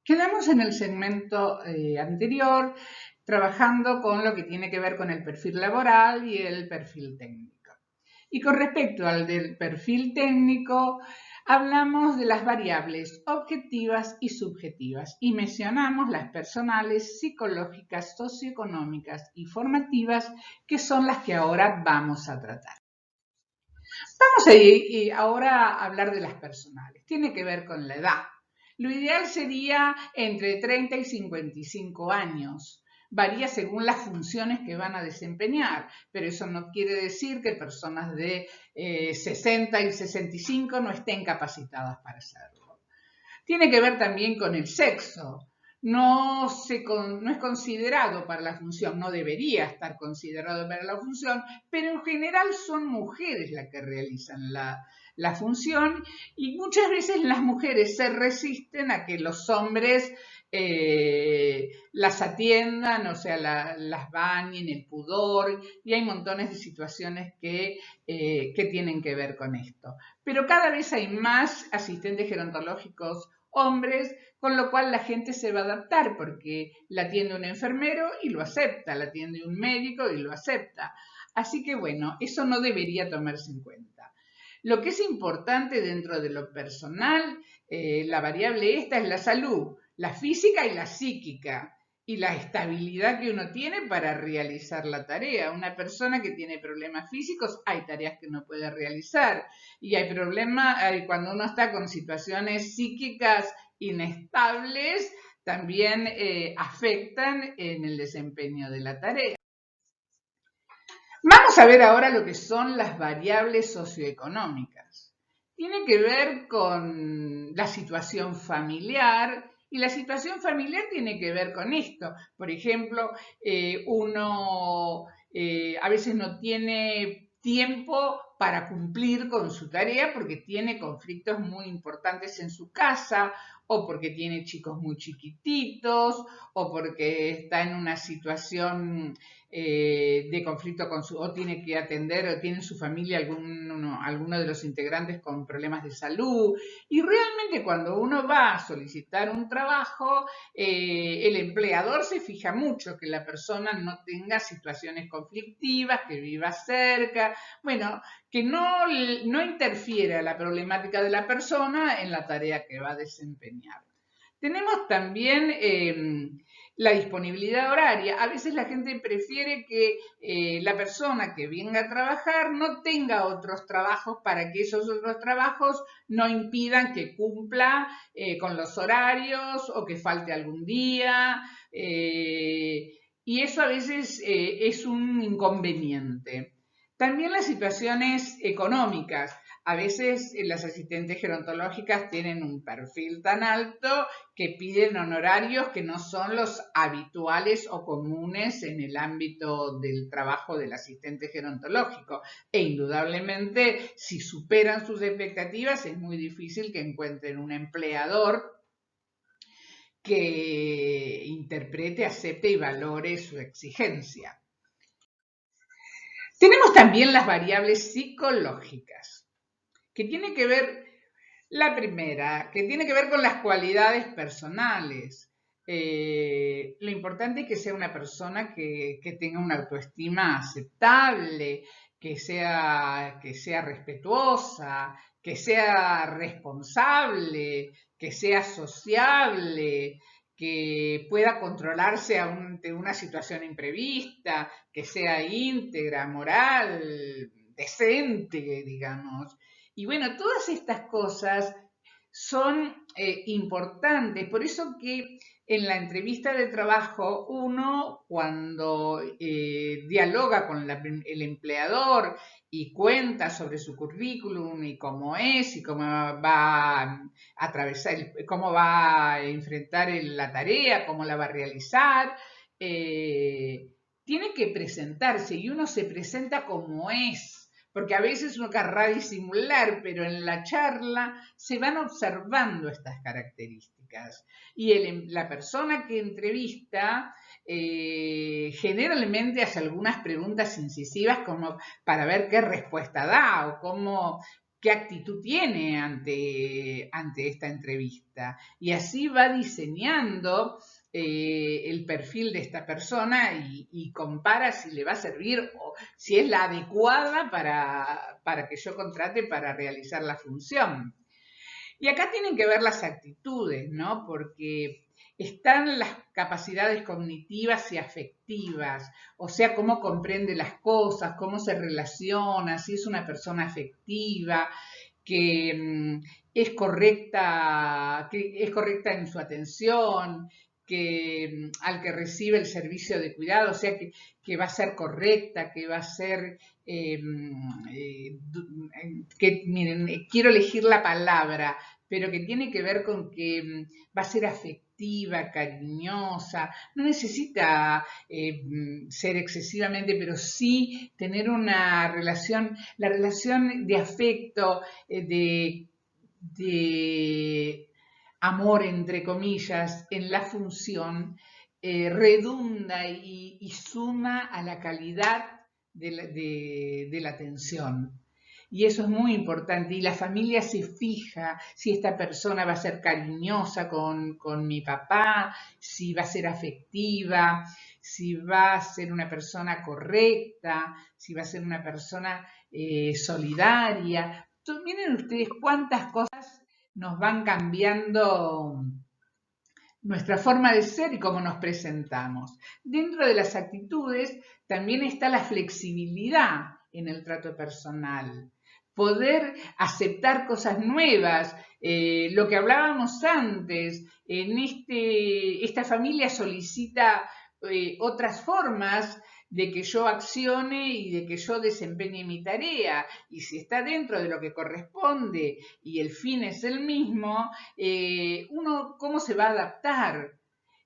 Quedamos en el segmento anterior trabajando con lo que tiene que ver con el perfil laboral y el perfil técnico. Y con respecto al del perfil técnico, hablamos de las variables objetivas y subjetivas y mencionamos las personales, psicológicas, socioeconómicas y formativas, que son las que ahora vamos a tratar. Vamos a ir ahora a hablar de las personales. Tiene que ver con la edad. Lo ideal sería entre 30 y 55 años. Varía según las funciones que van a desempeñar, pero eso no quiere decir que personas de 60 y 65 no estén capacitadas para hacerlo. Tiene que ver también con el sexo. No es considerado para la función, no debería estar considerado para la función, pero en general son mujeres las que realizan la función y muchas veces las mujeres se resisten a que los hombres las atiendan, o sea, las bañen, el pudor, y hay montones de situaciones que tienen que ver con esto. Pero cada vez hay más asistentes gerontológicos hombres, con lo cual la gente se va a adaptar porque la atiende un enfermero y lo acepta, la atiende un médico y lo acepta. Así que bueno, eso no debería tomarse en cuenta. Lo que es importante dentro de lo personal, la variable esta es la salud, la física y la psíquica y la estabilidad que uno tiene para realizar la tarea. Una persona que tiene problemas físicos, hay tareas que no puede realizar y hay problemas cuando uno está con situaciones psíquicas inestables, también afectan en el desempeño de la tarea. Vamos a ver ahora lo que son las variables socioeconómicas. Tiene que ver con la situación familiar y la situación familiar tiene que ver con esto. Por ejemplo, uno a veces no tiene tiempo para cumplir con su tarea porque tiene conflictos muy importantes en su casa o porque tiene chicos muy chiquititos o porque está en una situación de conflicto con o tiene que atender o tiene en su familia alguno de los integrantes con problemas de salud. Y realmente cuando uno va a solicitar un trabajo, el empleador se fija mucho que la persona no tenga situaciones conflictivas, que viva cerca, bueno, que no interfiera la problemática de la persona en la tarea que va a desempeñar. Tenemos también la disponibilidad horaria. A veces la gente prefiere que la persona que venga a trabajar no tenga otros trabajos para que esos otros trabajos no impidan que cumpla con los horarios o que falte algún día. Y eso a veces es un inconveniente. También las situaciones económicas. A veces las asistentes gerontológicas tienen un perfil tan alto que piden honorarios que no son los habituales o comunes en el ámbito del trabajo del asistente gerontológico. E indudablemente, si superan sus expectativas, es muy difícil que encuentren un empleador que interprete, acepte y valore su exigencia. Tenemos también las variables psicológicas, que tiene que ver, la primera, que tiene que ver con las cualidades personales. Lo importante es que sea una persona que tenga una autoestima aceptable, que sea respetuosa, que sea responsable, que sea sociable, que pueda controlarse ante una situación imprevista, que sea íntegra, moral, decente, digamos. Y bueno, todas estas cosas son importantes, por eso que en la entrevista de trabajo uno cuando dialoga con el empleador y cuenta sobre su currículum y cómo es y cómo va a atravesar, cómo va a enfrentar la tarea, cómo la va a realizar, tiene que presentarse y uno se presenta como es, porque a veces uno querrá disimular, pero en la charla se van observando estas características. Y la persona que entrevista generalmente hace algunas preguntas incisivas como para ver qué respuesta da o cómo qué actitud tiene ante esta entrevista. Y así va diseñando el perfil de esta persona y compara si le va a servir o si es la adecuada para que yo contrate para realizar la función. Y acá tienen que ver las actitudes, ¿no? Porque están las capacidades cognitivas y afectivas, o sea, cómo comprende las cosas, cómo se relaciona, si es una persona afectiva, que es correcta en su atención, que al que recibe el servicio de cuidado, o sea, que va a ser correcta, que va a ser, que miren, quiero elegir la palabra, pero que tiene que ver con que va a ser afectiva, cariñosa, no necesita ser excesivamente, pero sí tener una relación, la relación de afecto, de amor, entre comillas, en la función, redunda y suma a la calidad de la atención. Y eso es muy importante. Y la familia se fija si esta persona va a ser cariñosa con mi papá, si va a ser afectiva, si va a ser una persona correcta, si va a ser una persona solidaria. Entonces, miren ustedes cuántas cosas nos van cambiando nuestra forma de ser y cómo nos presentamos. Dentro de las actitudes también está la flexibilidad en el trato personal, poder aceptar cosas nuevas, lo que hablábamos antes, esta familia solicita otras formas de que yo accione y de que yo desempeñe mi tarea, y si está dentro de lo que corresponde y el fin es el mismo, uno cómo se va a adaptar.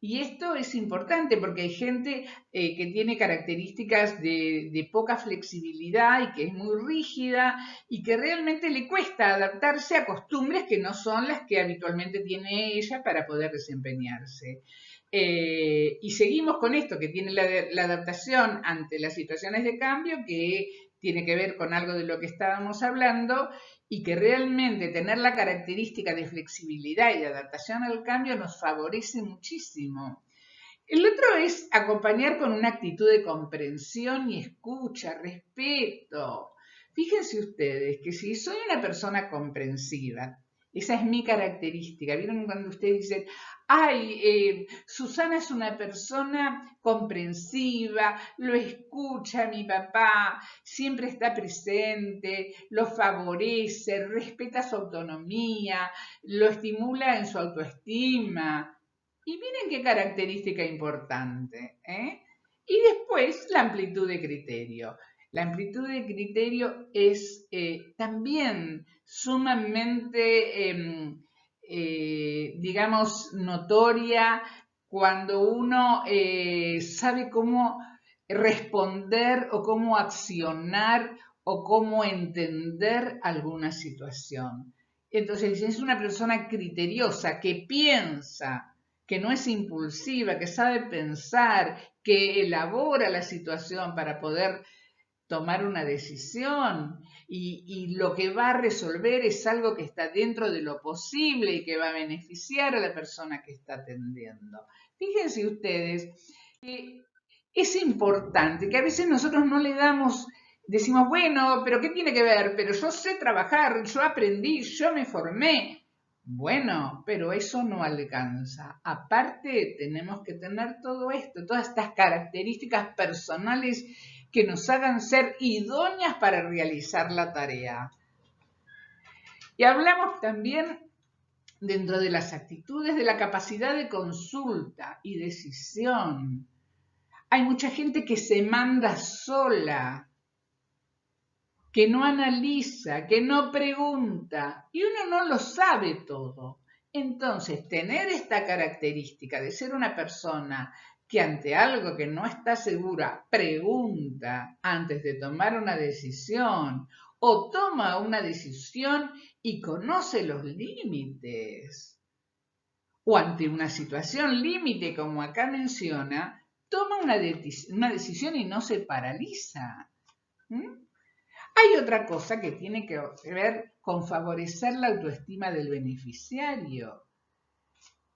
Y esto es importante porque hay gente que tiene características de poca flexibilidad y que es muy rígida y que realmente le cuesta adaptarse a costumbres que no son las que habitualmente tiene ella para poder desempeñarse. Y seguimos con esto, que tiene la adaptación ante las situaciones de cambio, que tiene que ver con algo de lo que estábamos hablando, y que realmente tener la característica de flexibilidad y de adaptación al cambio nos favorece muchísimo. El otro es acompañar con una actitud de comprensión y escucha, respeto. Fíjense ustedes que si soy una persona comprensiva, esa es mi característica. ¿Vieron cuando ustedes dicen, ay, Susana es una persona comprensiva, lo escucha a mi papá, siempre está presente, lo favorece, respeta su autonomía, lo estimula en su autoestima? Y miren qué característica importante, ¿eh? Y después la amplitud de criterio. La amplitud de criterio es también sumamente, digamos, notoria cuando uno sabe cómo responder o cómo accionar o cómo entender alguna situación. Entonces, es una persona criteriosa que piensa, que no es impulsiva, que sabe pensar, que elabora la situación para poder tomar una decisión y lo que va a resolver es algo que está dentro de lo posible y que va a beneficiar a la persona que está atendiendo. Fíjense ustedes, es importante que a veces nosotros no le damos, decimos, bueno, pero ¿qué tiene que ver? Pero yo sé trabajar, yo aprendí, yo me formé. Bueno, pero eso no alcanza. Aparte, tenemos que tener todo esto, todas estas características personales que nos hagan ser idóneas para realizar la tarea. Y hablamos también, dentro de las actitudes, de la capacidad de consulta y decisión. Hay mucha gente que se manda sola, que no analiza, que no pregunta, y uno no lo sabe todo. Entonces, tener esta característica de ser una persona que ante algo que no está segura pregunta antes de tomar una decisión o toma una decisión y conoce los límites, o ante una situación límite como acá menciona, toma una decisión y no se paraliza. ¿Mm? Hay otra cosa que tiene que ver con favorecer la autoestima del beneficiario.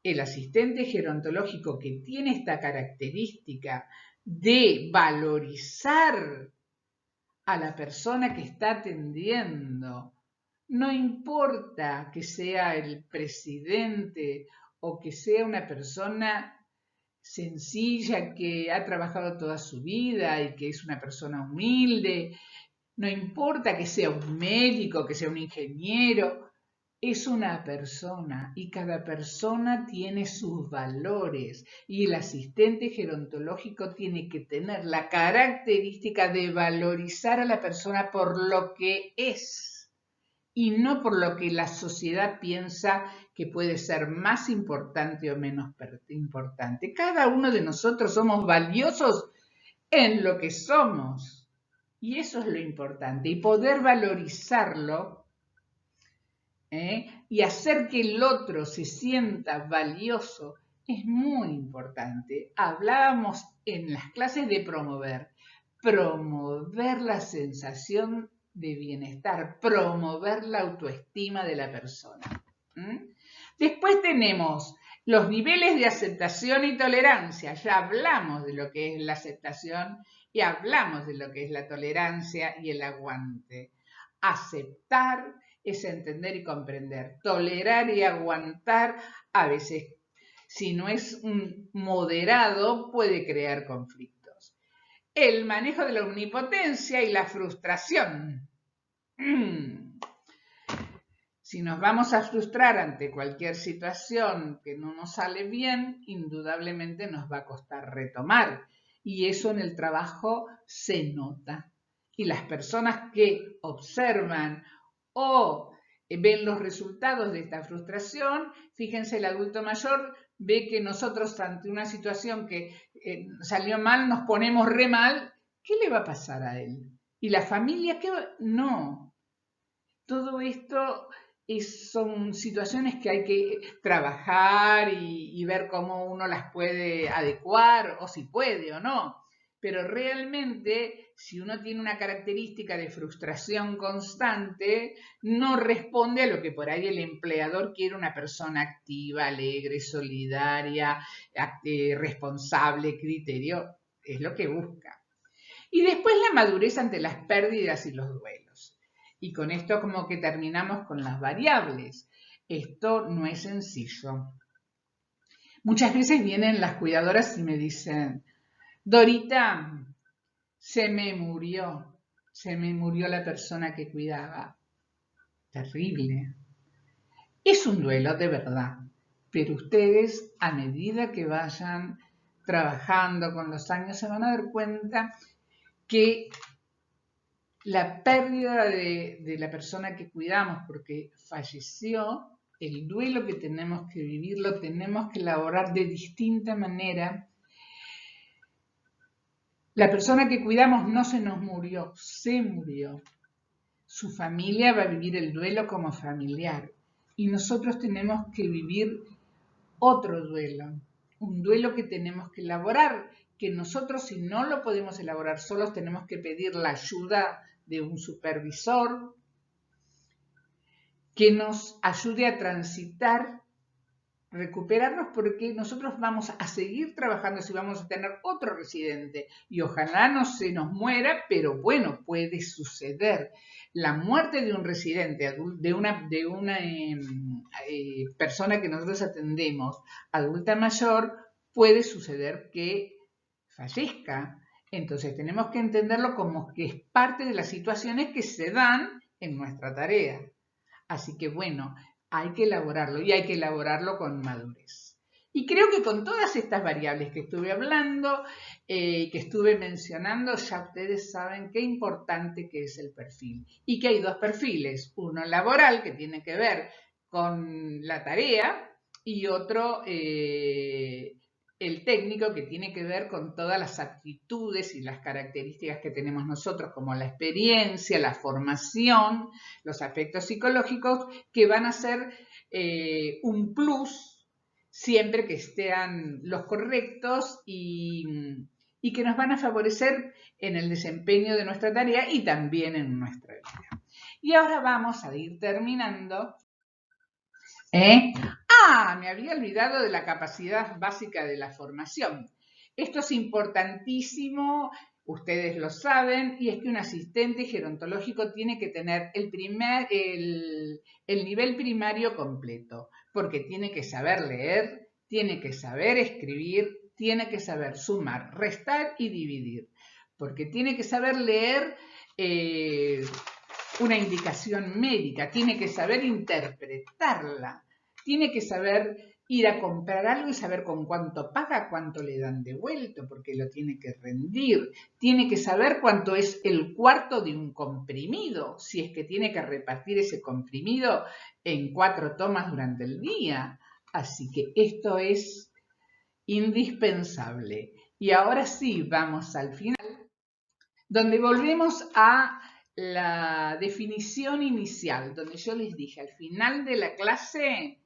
El asistente gerontológico que tiene esta característica de valorizar a la persona que está atendiendo, no importa que sea el presidente o que sea una persona sencilla que ha trabajado toda su vida y que es una persona humilde, no importa que sea un médico, que sea un ingeniero, es una persona y cada persona tiene sus valores y el asistente gerontológico tiene que tener la característica de valorizar a la persona por lo que es y no por lo que la sociedad piensa que puede ser más importante o menos importante. Cada uno de nosotros somos valiosos en lo que somos y eso es lo importante y poder valorizarlo. Y hacer que el otro se sienta valioso es muy importante. Hablábamos en las clases de promover la sensación de bienestar, promover la autoestima de la persona. Después tenemos los niveles de aceptación y tolerancia. Ya hablamos de lo que es la aceptación y hablamos de lo que es la tolerancia y el aguante. Aceptar es entender y comprender. Tolerar y aguantar, a veces, si no es un moderado, puede crear conflictos. El manejo de la omnipotencia y la frustración. Si nos vamos a frustrar ante cualquier situación que no nos sale bien, indudablemente nos va a costar retomar. Y eso en el trabajo se nota. Y las personas que observan o ven los resultados de esta frustración, fíjense, el adulto mayor ve que nosotros ante una situación que salió mal, nos ponemos re mal, ¿qué le va a pasar a él? ¿Y la familia qué va? No. Todo esto son situaciones que hay que trabajar y ver cómo uno las puede adecuar o si puede o no. Pero realmente, si uno tiene una característica de frustración constante, no responde a lo que por ahí el empleador quiere, una persona activa, alegre, solidaria, responsable, criterio, es lo que busca. Y después la madurez ante las pérdidas y los duelos. Y con esto como que terminamos con las variables. Esto no es sencillo. Muchas veces vienen las cuidadoras y me dicen, Dorita, se me murió la persona que cuidaba. Terrible. Es un duelo de verdad, pero ustedes a medida que vayan trabajando con los años se van a dar cuenta que la pérdida de la persona que cuidamos porque falleció, el duelo que tenemos que vivir lo tenemos que elaborar de distinta manera. La persona que cuidamos no se nos murió, se murió. Su familia va a vivir el duelo como familiar y nosotros tenemos que vivir otro duelo, un duelo que tenemos que elaborar, que nosotros si no lo podemos elaborar solos tenemos que pedir la ayuda de un supervisor que nos ayude a transitar, recuperarnos, porque nosotros vamos a seguir trabajando si vamos a tener otro residente y ojalá no se nos muera, pero bueno, puede suceder. La muerte de un residente, de una persona que nosotros atendemos, adulta mayor, puede suceder que fallezca. Entonces tenemos que entenderlo como que es parte de las situaciones que se dan en nuestra tarea. Así que bueno, hay que elaborarlo y hay que elaborarlo con madurez. Y creo que con todas estas variables que estuve hablando, que estuve mencionando, ya ustedes saben qué importante que es el perfil. Y que hay dos perfiles, uno laboral que tiene que ver con la tarea y otro el técnico que tiene que ver con todas las aptitudes y las características que tenemos nosotros, como la experiencia, la formación, los aspectos psicológicos, que van a ser un plus siempre que estén los correctos y y que nos van a favorecer en el desempeño de nuestra tarea y también en nuestra vida. Y ahora vamos a ir terminando. Me había olvidado de la capacidad básica de la formación. Esto es importantísimo, ustedes lo saben, y es que un asistente gerontológico tiene que tener el nivel primario completo, porque tiene que saber leer, tiene que saber escribir, tiene que saber sumar, restar y dividir, porque tiene que saber leer una indicación médica, tiene que saber interpretarla, tiene que saber ir a comprar algo y saber con cuánto paga, cuánto le dan de vuelto, porque lo tiene que rendir, tiene que saber cuánto es el cuarto de un comprimido, si es que tiene que repartir ese comprimido en 4 tomas durante el día. Así que esto es indispensable. Y ahora sí, vamos al final, donde volvemos a la definición inicial, donde yo les dije al final de la clase,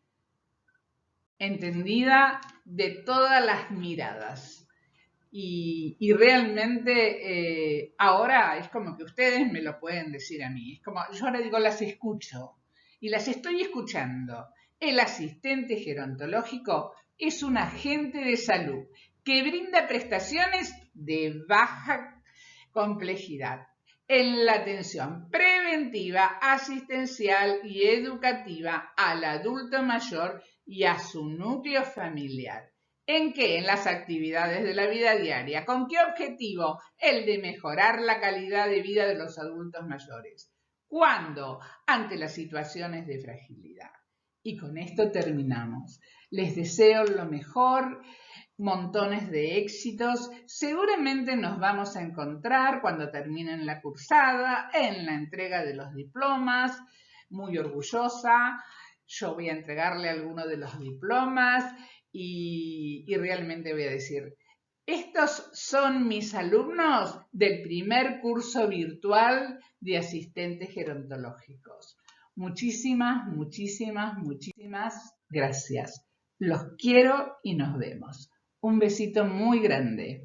entendida de todas las miradas. Y realmente ahora es como que ustedes me lo pueden decir a mí. Es como, yo ahora digo, las escucho y las estoy escuchando. El asistente gerontológico es un agente de salud que brinda prestaciones de baja complejidad en la atención preventiva, asistencial y educativa al adulto mayor y a su núcleo familiar. ¿En qué? En las actividades de la vida diaria. ¿Con qué objetivo? El de mejorar la calidad de vida de los adultos mayores. ¿Cuándo? Ante las situaciones de fragilidad. Y con esto terminamos. Les deseo lo mejor, montones de éxitos. Seguramente nos vamos a encontrar cuando terminen la cursada, en la entrega de los diplomas. Muy orgullosa. Yo voy a entregarle alguno de los diplomas y realmente voy a decir, estos son mis alumnos del primer curso virtual de asistentes gerontológicos. Muchísimas, muchísimas, muchísimas gracias. Los quiero y nos vemos. Un besito muy grande.